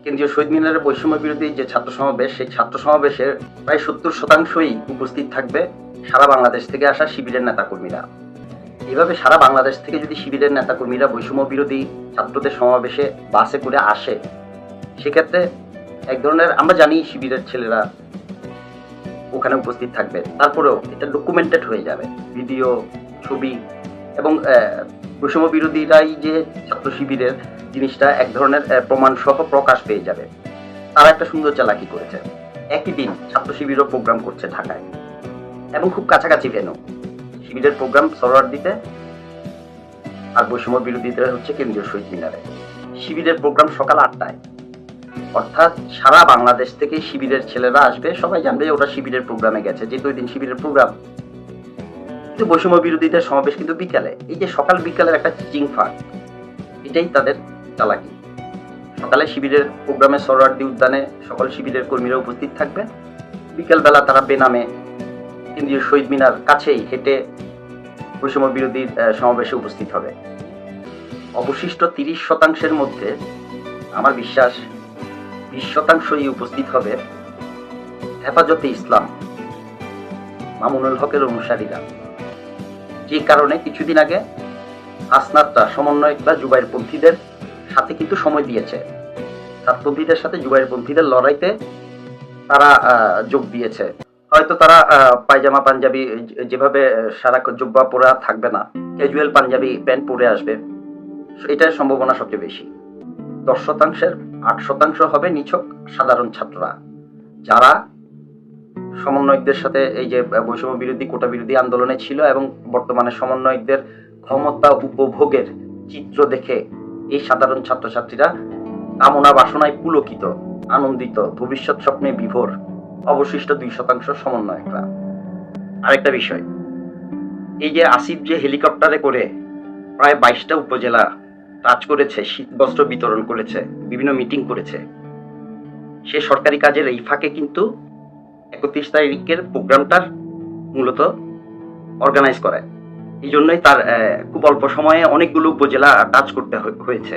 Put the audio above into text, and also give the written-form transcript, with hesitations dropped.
কেন্দ্রীয় শহীদ মিনারের বৈষম্য বিরোধী যে ছাত্র সমাবেশ, সেই ছাত্র সমাবেশের প্রায় 70% উপস্থিত থাকবে সারা বাংলাদেশ থেকে আসা শিবিরের নেতাকর্মীরা। এইভাবে সারা বাংলাদেশ থেকে যদি শিবিরের নেতাকর্মীরা বৈষম্য বিরোধী ছাত্রদের সমাবেশে বাসে করে আসে, সেক্ষেত্রে এক ধরনের, আমরা জানি শিবিরের ছেলেরা ওখানে উপস্থিত থাকবে, তারপরেও এটা ডকুমেন্টেড হয়ে যাবে, ভিডিও, ছবি, এবং বৈষম্য বিরোধীরাই যে ছাত্র শিবিরের জিনিসটা এক ধরনের প্রমাণ সহ প্রকাশ পেয়ে যাবে। তারা একটা সুন্দর চালাকি করেছে, একই দিন ছাত্র শিবিরও প্রোগ্রাম করছে ঢাকায়, এবং খুব কাছাকাছি ভেন্যু। শিবিরের প্রোগ্রাম সরোয়ার্দিতে, আর বৈষম্য বিরোধীদের হচ্ছে কেন্দ্রীয় শহীদ মিনারে। শিবিরের প্রোগ্রাম সকাল 8টায়, অর্থাৎ সারা বাংলাদেশ থেকে শিবিরের ছেলেরা আসবে, সবাই জানবে ওরা শিবিরের প্রোগ্রামে গেছে, যেহেতু ওই দিন শিবিরের প্রোগ্রাম। কিন্তু বৈষম্য বিরোধীদের সমাবেশ কিন্তু বিকালে। এই যে সকাল বিকালের একটা চিটিং ফাঁক, এটাই তাদের চালাকি। সকালে শিবিরের প্রোগ্রামে সরোয়ার্দী উদ্যানে সকল শিবিরের কর্মীরা উপস্থিত থাকবে, বিকেলবেলা তারা বেনামে কেন্দ্রীয় শহীদ মিনার কাছেই হেঁটে বৈষম্য বিরোধী সমাবেশে উপস্থিত হবে। অবশিষ্ট 30% মধ্যে আমার বিশ্বাস 20%ই উপস্থিত হবে হেফাজতে ইসলাম, মামুনুল হকের অনুসারীরা। যে কারণে কিছুদিন আগে হাসনাতরা সমন্বয়করা জুবাইরপন্থীদের সাথে কিন্তু সময় দিয়েছে, সাতপন্থীদের সাথে জুবাইরপন্থীদের লড়াইতে তারা যোগ দিয়েছে। হয়তো তারা পায়জামা পাঞ্জাবি, যেভাবে সারা জুব্বা পরে থাকবে না, ক্যাজুয়াল পাঞ্জাবি প্যান্ট পরে আসবে, এটার সম্ভাবনা সবচেয়ে বেশি। 10%-এর 8% হবে নিছক সাধারণ ছাত্ররা, যারা সমন্বয়কদের সাথে এই যে বৈষম্য বিরোধী, কোটা বিরোধী আন্দোলনে ছিল, এবং বর্তমানে সমন্বয়কদের ক্ষমতা উপভোগের চিত্র দেখে এই সাধারণ ছাত্রছাত্রীরা কামনা বাসনায় পুলকিত, আনন্দিত, ভবিষ্যৎ স্বপ্নে বিভোর। অবশিষ্ট 2% সমন্বয়করা। আরেকটা বিষয়, এই যে আসিফ যে হেলিকপ্টারে করে প্রায় 22টা উপজেলা টাচ করেছে, শীতবস্ত্র বিতরণ করেছে, বিভিন্ন মিটিং করেছে, সে সরকারি কাজের এই ফাঁকে কিন্তু 31 তারিখের প্রোগ্রামটার মূলত অর্গানাইজ করে। এই জন্যই তার খুব অল্প সময়ে অনেকগুলো উপজেলা টাচ করতে হয়েছে।